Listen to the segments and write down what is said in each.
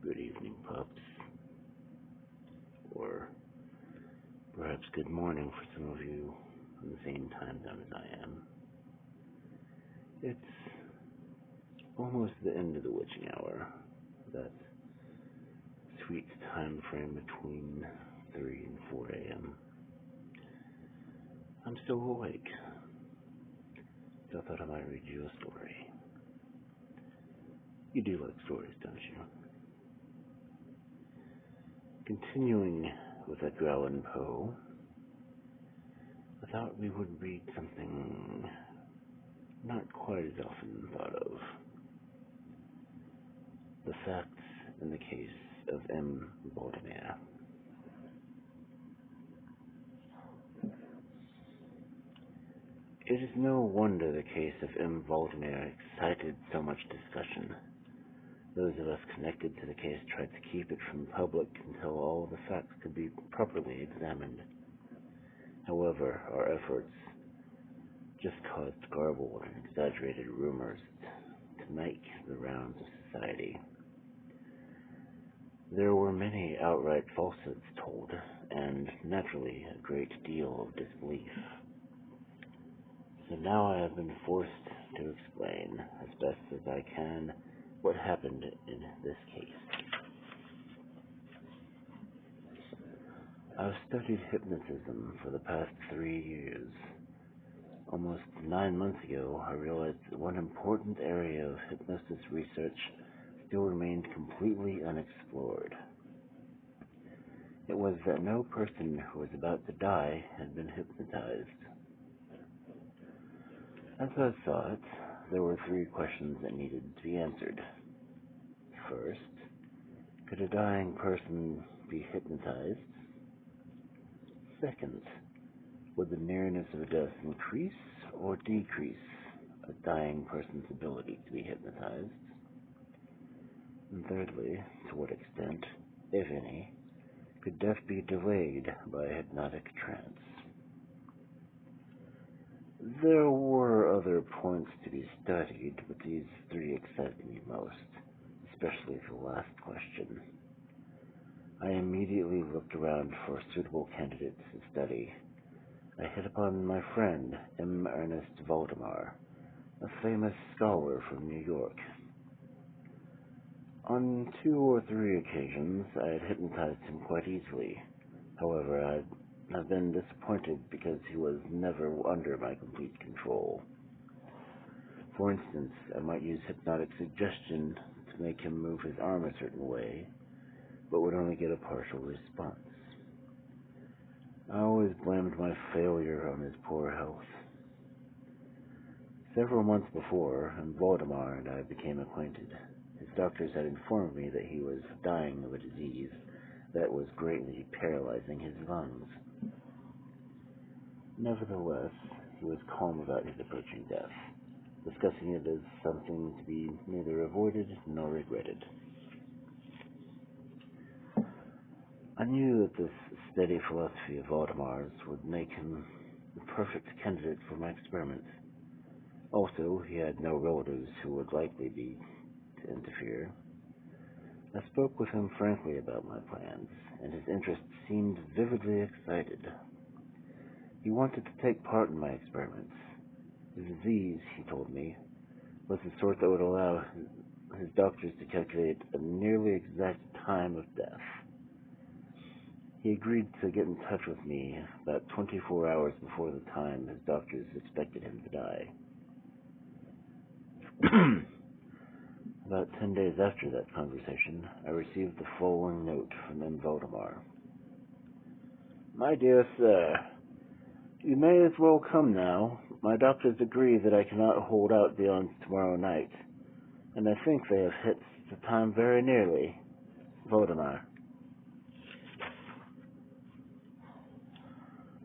good evening, pups, or perhaps good morning for some of you on the same time zone as I am. It's almost the end of the witching hour, that sweet time frame between 3 and 4 a.m. I'm still awake, so I thought I might read you a story. You do like stories, don't you? Continuing with Edgar Allan Poe, I thought we would read something not quite as often thought of. The Facts in the Case of M. Valdemar. It is no wonder the case of M. Valdemar excited so much discussion. Those of us connected to the case tried to keep it from the public until all the facts could be properly examined. However, our efforts just caused garbled and exaggerated rumors to make the rounds of society. There were many outright falsehoods told, and naturally a great deal of disbelief. So now I have been forced to explain, as best as I can, what happened in this case. I've studied hypnotism for the past 3 years. Almost 9 months ago, I realized that one important area of hypnosis research still remained completely unexplored. It was that no person who was about to die had been hypnotized. As I saw it, there were 3 questions that needed to be answered. First, could a dying person be hypnotized? Second, would the nearness of death increase or decrease a dying person's ability to be hypnotized? And thirdly, to what extent, if any, could death be delayed by a hypnotic trance? There were other points to be studied, but these 3 excited me most, especially the last question. I immediately looked around for suitable candidates to study. I hit upon my friend, M. Ernest Valdemar, a famous scholar from New York. On 2 or 3 occasions, I had hypnotized him quite easily. However, I've been disappointed because he was never under my complete control. For instance, I might use hypnotic suggestion to make him move his arm a certain way, but would only get a partial response. I always blamed my failure on his poor health. Several months before, Valdemar and I became acquainted. His doctors had informed me that he was dying of a disease that was greatly paralyzing his lungs. Nevertheless, he was calm about his approaching death, discussing it as something to be neither avoided nor regretted. I knew that this steady philosophy of Valdemar's would make him the perfect candidate for my experiment. Also, he had no relatives who would likely be to interfere. I spoke with him frankly about my plans, and his interest seemed vividly excited. He wanted to take part in my experiments. His disease, he told me, was the sort that would allow his doctors to calculate a nearly exact time of death. He agreed to get in touch with me about 24 hours before the time his doctors expected him to die. About 10 days after that conversation, I received the following note from M. Valdemar. My dear sir, you may as well come now. My doctors agree that I cannot hold out beyond tomorrow night, and I think they have hit the time very nearly. Valdemar.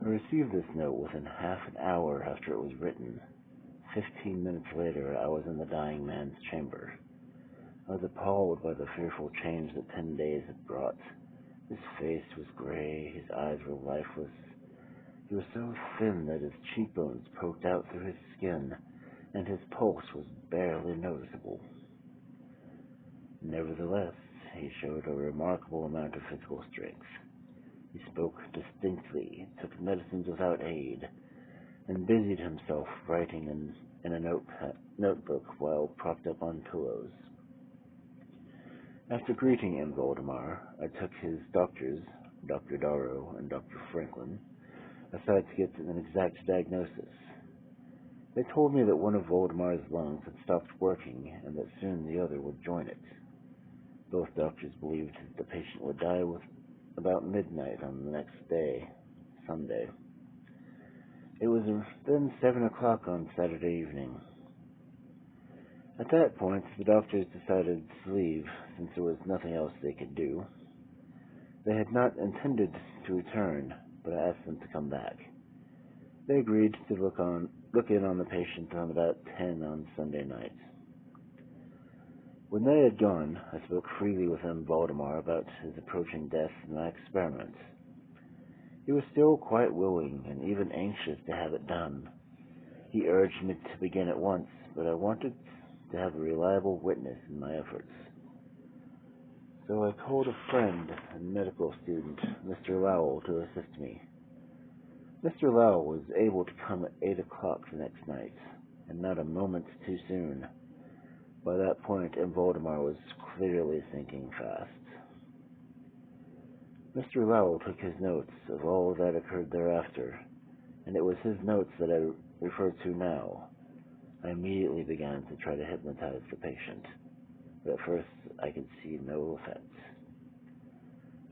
I received this note within half an hour after it was written. 15 minutes later, I was in the dying man's chamber. I was appalled by the fearful change that 10 days had brought. His face was gray, his eyes were lifeless. He was so thin that his cheekbones poked out through his skin, and his pulse was barely noticeable. Nevertheless, he showed a remarkable amount of physical strength. He spoke distinctly, took medicines without aid, and busied himself writing in a notebook while propped up on pillows. After greeting M. Valdemar, I took his doctors, Dr. Darrow and Dr. Franklin, aside to get an exact diagnosis. They told me that one of Valdemar's lungs had stopped working and that soon the other would join it. Both doctors believed the patient would die with about midnight on the next day, Sunday. It was then 7 o'clock on Saturday evening. At that point, the doctors decided to leave, since there was nothing else they could do. They had not intended to return, but I asked them to come back. They agreed to look in on the patient on about 10 on Sunday night. When they had gone, I spoke freely with M. Valdemar about his approaching death and my experiment. He was still quite willing and even anxious to have it done. He urged me to begin at once, but I wanted to have a reliable witness in my efforts. So I called a friend and medical student, Mr. Lowell, to assist me. Mr. Lowell was able to come at 8 o'clock the next night, and not a moment too soon. By that point, M. Valdemar was clearly sinking fast. Mr. Lowell took his notes of all that occurred thereafter, and it was his notes that I refer to now. I immediately began to try to hypnotize the patient, but at first I could see no effect.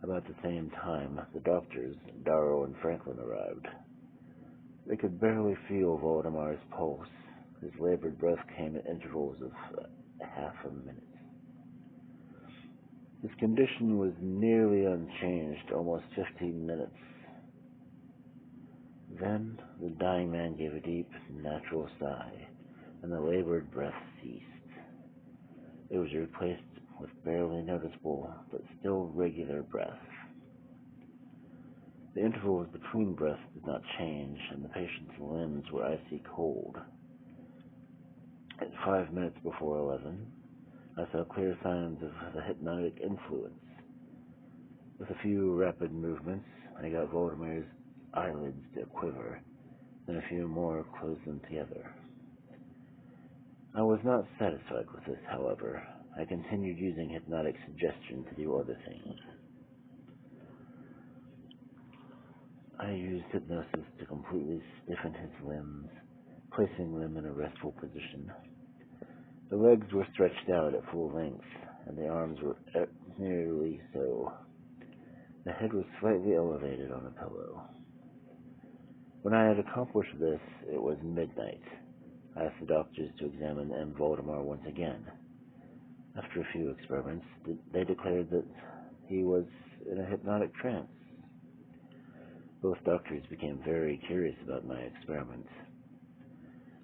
About the same time, the doctors, Darrow and Franklin, arrived. They could barely feel Valdemar's pulse. His labored breath came at intervals of half a minute. His condition was nearly unchanged, almost 15 minutes. Then the dying man gave a deep, natural sigh, and the labored breath ceased. It was replaced with barely noticeable, but still regular breath. The intervals between breaths did not change, and the patient's limbs were icy cold. At 5 minutes before 11, I saw clear signs of the hypnotic influence. With a few rapid movements, I got Valdemar's eyelids to quiver, then a few more closed them together. I was not satisfied with this, however. I continued using hypnotic suggestion to do other things. I used hypnosis to completely stiffen his limbs, placing them in a restful position. The legs were stretched out at full length, and the arms were nearly so. The head was slightly elevated on a pillow. When I had accomplished this, it was midnight. I asked the doctors to examine M. Valdemar once again. After a few experiments, they declared that he was in a hypnotic trance. Both doctors became very curious about my experiment.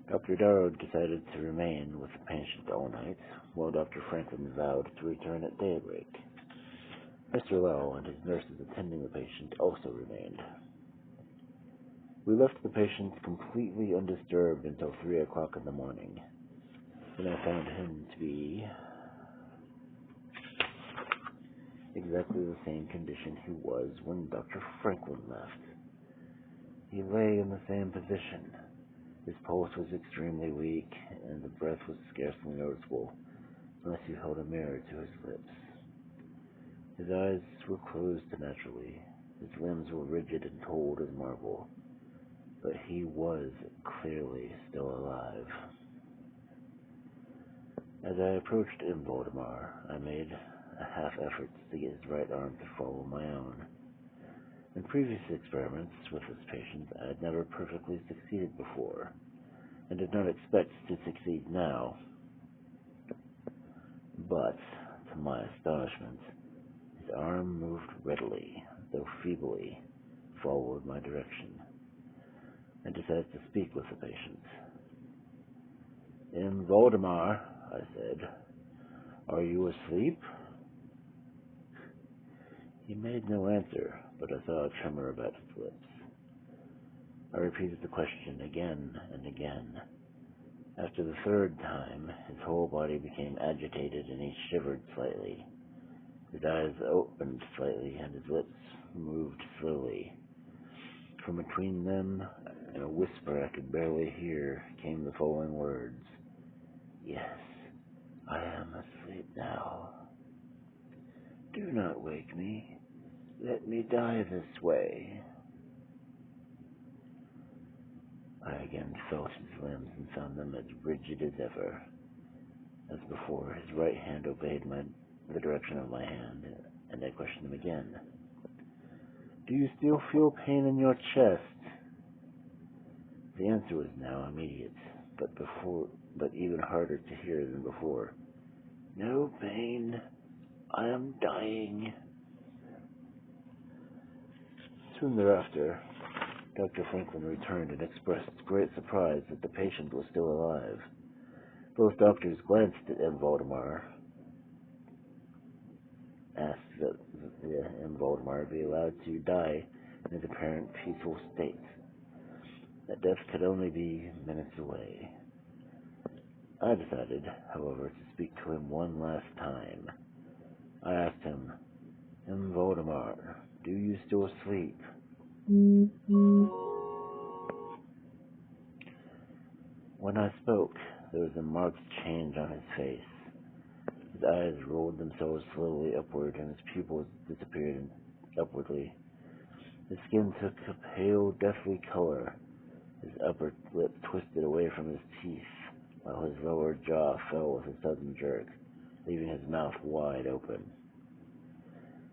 Dr. Darrow decided to remain with the patient all night, while Dr. Franklin vowed to return at daybreak. Mr. Lowell and his nurses attending the patient also remained. We left the patient completely undisturbed until 3 o'clock in the morning, when I found him to be exactly the same condition he was when Dr. Franklin left. He lay in the same position. His pulse was extremely weak, and the breath was scarcely noticeable, unless you held a mirror to his lips. His eyes were closed naturally. His limbs were rigid and cold as marble, but he was clearly still alive. As I approached M. Valdemar, I made a half effort to get his right arm to follow my own. In previous experiments with this patient, I had never perfectly succeeded before, and did not expect to succeed now. But, to my astonishment, his arm moved readily, though feebly, followed my direction. I decided to speak with the patient. "M. Valdemar," I said, "are you asleep?" He made no answer, but I saw a tremor about his lips. I repeated the question again and again. After the third time, his whole body became agitated and he shivered slightly. His eyes opened slightly and his lips moved slowly. From between them, in a whisper I could barely hear, came the following words. Yes, I am asleep now. Do not wake me. Let me die this way. I again felt his limbs and found them as rigid as ever. As before, his right hand obeyed the direction of my hand, and I questioned him again. Do you still feel pain in your chest? The answer was now immediate, but even harder to hear than before. No pain. I am dying. Soon thereafter, Dr. Franklin returned and expressed great surprise that the patient was still alive. Both doctors glanced at M. Valdemar, asked that M. Valdemar be allowed to die in his apparent peaceful state, that death could only be minutes away. I decided, however, to speak to him one last time. I asked him, M. Valdemar, do you still sleep? When I spoke, there was a marked change on his face. His eyes rolled themselves slowly upward, and his pupils disappeared upwardly. His skin took a pale, deathly color. His upper lip twisted away from his teeth, while his lower jaw fell with a sudden jerk, leaving his mouth wide open.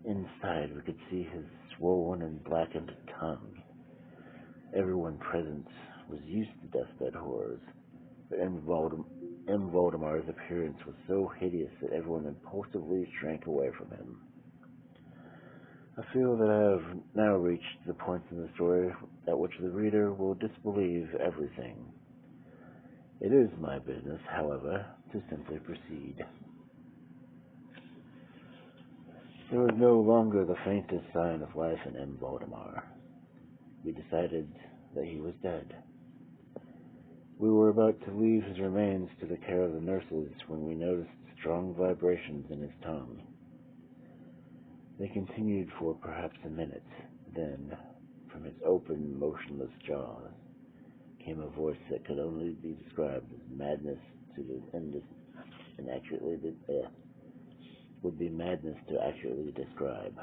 Inside, we could see his swollen and blackened tongue. Everyone present was used to deathbed horrors, but M. Valdemar's appearance was so hideous that everyone impulsively shrank away from him. I feel that I have now reached the point in the story at which the reader will disbelieve everything. It is my business, however, to simply proceed. There was no longer the faintest sign of life in M. Valdemar. We decided that he was dead. We were about to leave his remains to the care of the nurses when we noticed strong vibrations in his tongue. They continued for perhaps a minute. Then, from his open, motionless jaws, came a voice that could only be described as madness would be madness to accurately describe.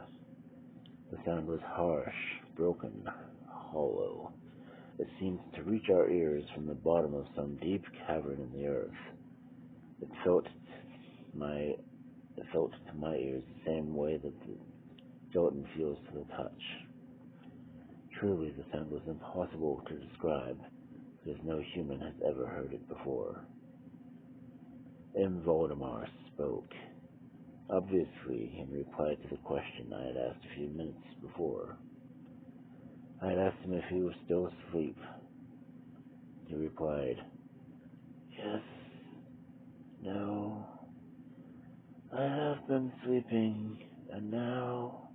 The sound was harsh, broken, hollow. It seemed to reach our ears from the bottom of some deep cavern in the earth. It felt to my ears the same way that the gelatin feels to the touch. Truly, the sound was impossible to describe, because no human has ever heard it before. M. Valdemar spoke, obviously in reply to the question I had asked a few minutes before. I had asked him if he was still asleep. He replied, Yes, no, I have been sleeping, and now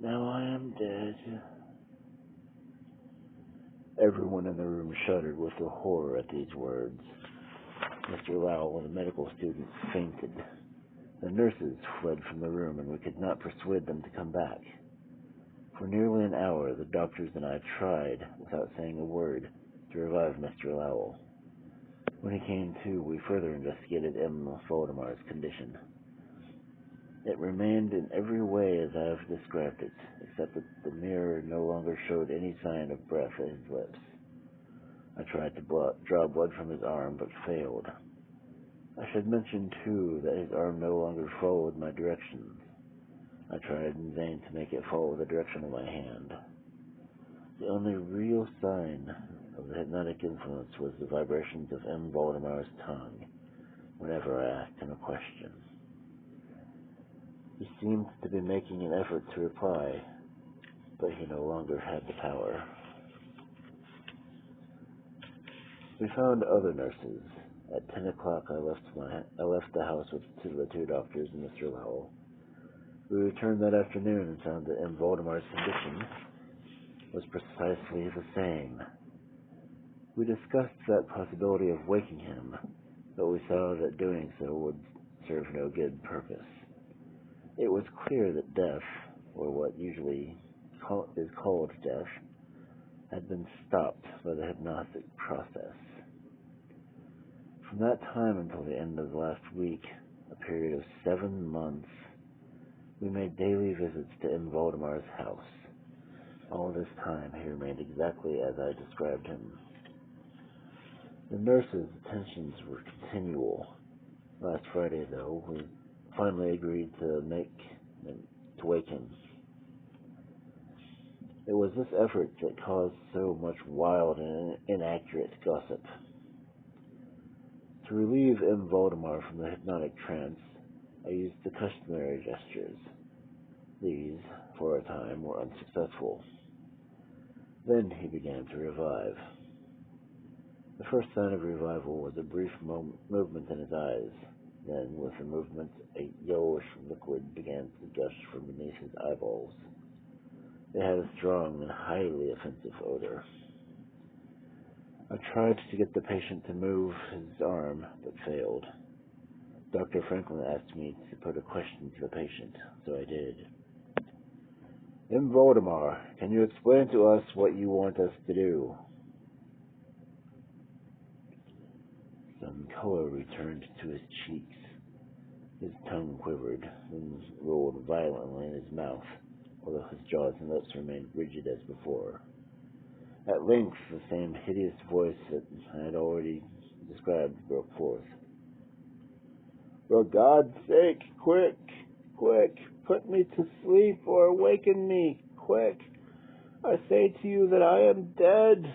I am dead. Everyone in the room shuddered with the horror at these words. Mr. Lowell, the medical student, fainted. The nurses fled from the room, and we could not persuade them to come back. For nearly an hour, the doctors and I tried, without saying a word, to revive Mr. Lowell. When he came to, we further investigated M. Valdemar's condition. It remained in every way as I have described it, except that the mirror no longer showed any sign of breath at his lips. I tried to draw blood from his arm, but failed. I should mention, too, that his arm no longer followed my directions. I tried in vain to make it follow the direction of my hand. The only real sign of the hypnotic influence was the vibrations of M. Valdemar's tongue whenever I asked him a question. He seemed to be making an effort to reply, but he no longer had the power. We found other nurses. At 10 o'clock, I left the house with the two doctors and Mr. Lowell. We returned that afternoon and found that M. Valdemar's condition was precisely the same. We discussed that possibility of waking him, but we saw that doing so would serve no good purpose. It was clear that death, or what usually is called death, had been stopped by the hypnotic process. From that time until the end of last week, a period of 7 months, we made daily visits to M. Valdemar's house. All this time he remained exactly as I described him. The nurse's attentions were continual. Last Friday, though, we finally agreed to wake him. It was this effort that caused so much wild and inaccurate gossip. To relieve M. Valdemar from the hypnotic trance, I used the customary gestures. These, for a time, were unsuccessful. Then he began to revive. The first sign of revival was a brief movement in his eyes. Then, with the movement, a yellowish liquid began to gush from beneath his eyeballs. It had a strong and highly offensive odor. I tried to get the patient to move his arm, but failed. Dr. Franklin asked me to put a question to the patient, so I did. M. Valdemar, can you explain to us what you want us to do? Some color returned to his cheeks. His tongue quivered, then rolled violently in his mouth, although his jaws and lips remained rigid as before. At length, the same hideous voice that I had already described broke forth. For God's sake, quick, quick, put me to sleep or awaken me, quick. I say to you that I am dead.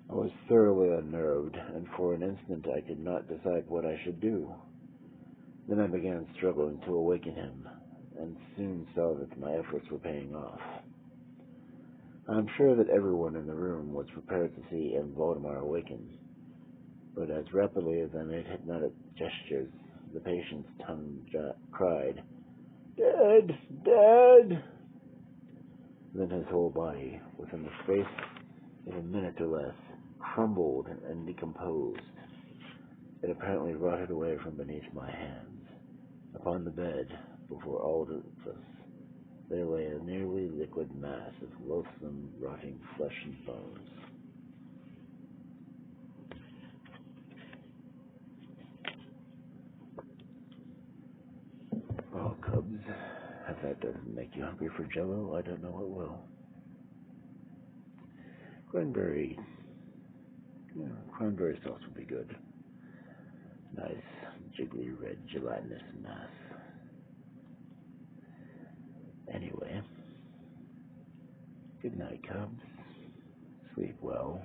I was thoroughly unnerved, and for an instant I could not decide what I should do. Then I began struggling to awaken him, and soon saw that my efforts were paying off. I am sure that everyone in the room was prepared to see M. Valdemar awaken, but as rapidly as I made hypnotic gestures, the patient's tongue cried, "Dead! Dead!" Then his whole body, within the space of a minute or less, crumbled and decomposed. It apparently rotted away from beneath my hands. Upon the bed, before all of us, there lay a nearly liquid mass of loathsome, rotting flesh and bones. Oh, Cubs, if that doesn't make you hungry for Jell-O, I don't know what will. Cranberry sauce would be good. Nice, jiggly red gelatinous mass. Anyway, good night, Cubs. Sleep well.